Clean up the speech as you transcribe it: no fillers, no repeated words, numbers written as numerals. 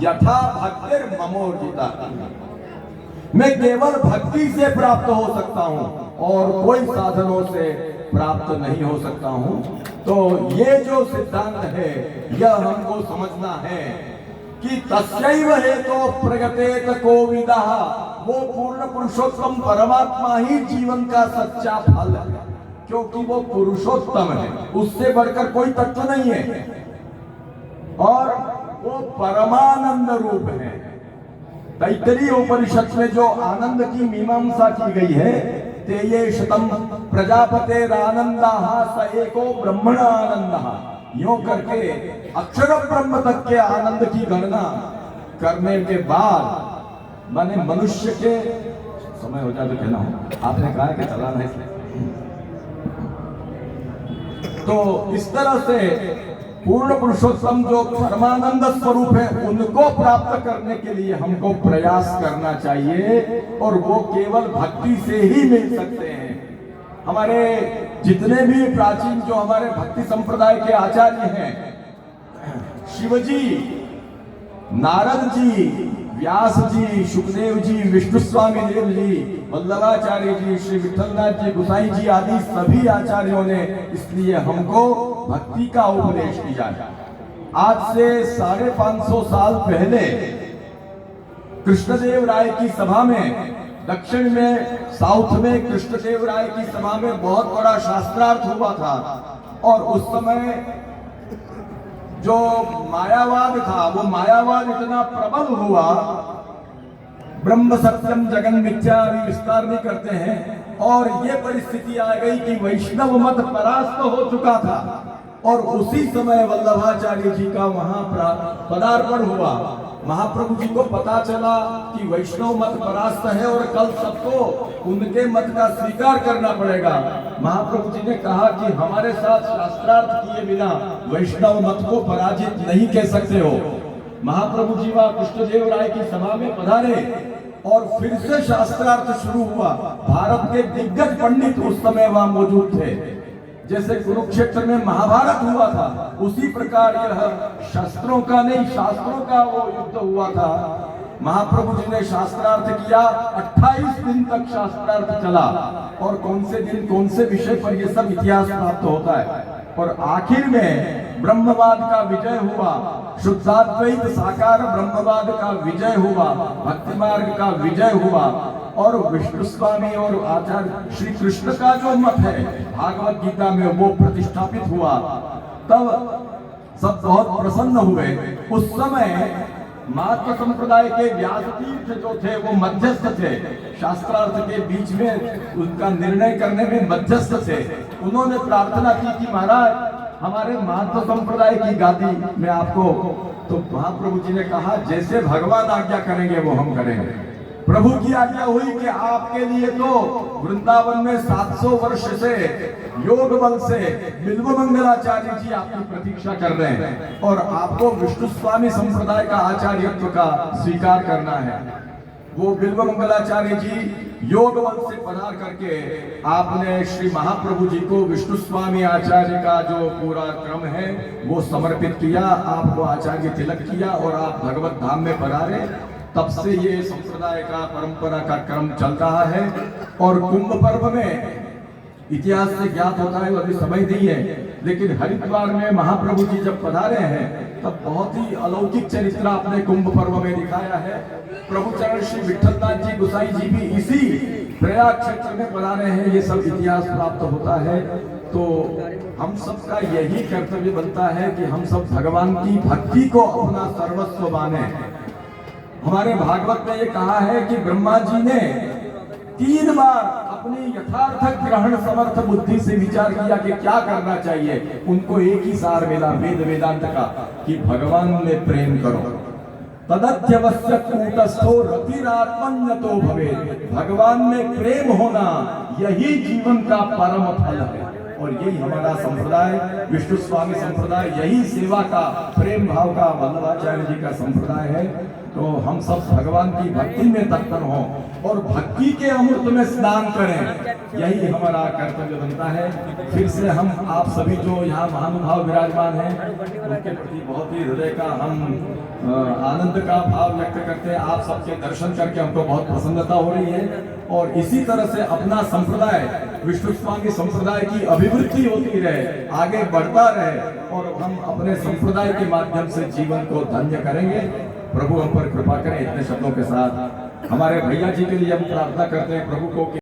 यथा भक्तिर ममोर्जिता, मैं केवल भक्ति से प्राप्त हो सकता हूं और कोई साधनों से प्राप्त नहीं हो सकता हूं। तो ये जो सिद्धांत है यह हमको समझना है कि तस्यैव हेतो प्रगतेत कोविदः, वो पूर्ण पुरुषोत्तम परमात्मा ही जीवन का सच्चा फल है, क्योंकि वो पुरुषोत्तम है, उससे बढ़कर कोई तत्व नहीं है और वो परमानंद रूप है। तैत्तरीय उपनिषद में जो आनंद की मीमांसा की गई है, तेये शतम प्रजापतेरानंदाः स एको ब्रह्मण आनंदः, यूं करके अक्षर ब्रह्म तक के आनंद की गणना करने के बाद माने मनुष्य के समय हो जाए तो कहना हो, आपने कहा कि चलाना है इसलिए। तो इस तरह से पूर्ण पुरुषोत्तम जो परमानंद स्वरूप है उनको प्राप्त करने के लिए हमको प्रयास करना चाहिए और वो केवल भक्ति से ही मिल सकते हैं। हमारे जितने भी प्राचीन जो हमारे भक्ति संप्रदाय के आचार्य हैं, शिवजी, नारद जी, व्यास जी, सुखदेव जी, विष्णु स्वामी देव जी, वल्लभाचार्य जी, श्री विठलनाथ जी, गुसाई जी आदि सभी आचार्यों ने इसलिए हमको भक्ति का उपदेश दिया है। आज से 550 साल पहले कृष्णदेव राय की सभा में, दक्षिण में, साउथ में कृष्णदेव राय की सभा में बहुत बड़ा शास्त्रार्थ हुआ था और उस समय जो मायावाद था वो मायावाद इतना प्रबल हुआ, ब्रह्म सत्यम जगन मिथ्या विस्तार नहीं करते हैं, और ये परिस्थिति आ गई कि वैष्णव मत परास्त हो चुका था और उसी समय वल्लभाचार्य जी का वहां पदार्पण हुआ। महाप्रभु जी को पता चला कि वैष्णव मत परास्त है और कल सबको उनके मत का स्वीकार करना पड़ेगा। महाप्रभु जी ने कहा कि हमारे साथ शास्त्रार्थ किए बिना वैष्णव मत को पराजित नहीं कह सकते हो। महाप्रभु जी वहां कृष्णदेव राय की सभा में पधारे और फिर से शास्त्रार्थ शुरू हुआ। भारत के दिग्गज पंडित उस समय वहां मौजूद थे। जैसे कुरुक्षेत्र में महाभारत हुआ था, उसी प्रकार यह शस्त्रों का नहीं शास्त्रों का वो युद्ध हुआ था। महाप्रभु जी ने शास्त्रार्थ किया, 28 दिन तक शास्त्रार्थ चला और कौन से दिन कौन से विषय पर यह सब इतिहास प्राप्त होता है। और आखिर में ब्रह्मवाद का विजय हुआ, शुद्धाद्वैत साकार ब्रह्मवाद का विजय हुआ, भक्ति मार्ग का विजय हुआ और विष्णु स्वामी और आचार्य श्री कृष्ण का जो मत है भागवत गीता में वो प्रतिष्ठापित हुआ। तब सब बहुत प्रसन्न हुए। उस समय मात्र संप्रदाय के व्यासतीर्थ जो थे वो मध्यस्थ थे, शास्त्रार्थ के बीच में उनका निर्णय करने में मध्यस्थ थे। उन्होंने प्रार्थना की कि महाराज हमारे मात्र संप्रदाय की गादी में आपको, तो महाप्रभु जी ने कहा जैसे भगवान आज्ञा करेंगे वो हम करेंगे। प्रभु की आज्ञा हुई कि आपके लिए तो वृंदावन में 700 वर्ष से योग बल से बिल्व मंगलाचार्य जी आपकी प्रतीक्षा कर रहे हैं और आपको विष्णु स्वामी संप्रदाय का आचार्यत्व का स्वीकार करना है। वो बिल्व मंगलाचार्य जी योग बल से पधार करके आपने श्री महाप्रभु जी को विष्णु स्वामी आचार्य का जो पूरा क्रम है वो समर्पित किया, आपको आचार्य तिलक किया और आप भगवत धाम में पधारे। तब से ये संप्रदाय का परंपरा का क्रम चल रहा है। और कुंभ पर्व में इतिहास से ज्ञात होता है, अभी समय नहीं है, लेकिन हरिद्वार में महाप्रभु जी जब पधारे हैं तब बहुत ही अलौकिक चरित्र आपने कुंभ पर्व में दिखाया है। प्रभु चरण श्री विठलनाथ जी गुसाई जी भी इसी प्रयाग क्षेत्र में पधारे हैं, ये सब इतिहास प्राप्त होता है। तो हम सबका यही कर्तव्य बनता है कि हम सब भगवान की भक्ति को अपना सर्वस्व माने। हमारे भागवत में ये कहा है कि ब्रह्मा जी ने 3 बार अपनी यथार्थ ग्रहण समर्थ बुद्धि से विचार किया कि क्या करना चाहिए। उनको एक ही सार मिला वेद वेदांत का कि भगवान में प्रेम करो। तदत्यवश्य कूटस्थो रतिरात्मन्यतो भवेत्, भगवान में प्रेम होना यही जीवन का परम फल है। और यही हमारा संप्रदाय विष्णु स्वामी संप्रदाय, यही सेवा का प्रेम भाव का वल्लभाचार्य जी का संप्रदाय है। तो हम सब भगवान की भक्ति में तत्पर हों और भक्ति के अमृत में स्नान करें, यही हमारा कर्तव्य बनता है। फिर से हम आप सभी जो यहाँ महानुभाव विराजमान हैं उनके प्रति बहुत ही हृदय का हम आनंद का भाव व्यक्त करते हैं। आप सबके दर्शन करके हमको बहुत प्रसन्नता हो रही है और इसी तरह से अपना संप्रदाय विष्णु स्वामी संप्रदाय की अभिवृद्धि होती रहे, आगे बढ़ता रहे और हम अपने संप्रदाय के माध्यम से जीवन को धन्य करेंगे। प्रभु हम पर कृपा करें। इतने शब्दों के साथ हमारे भैया जी के लिए हम प्रार्थना करते हैं प्रभु को।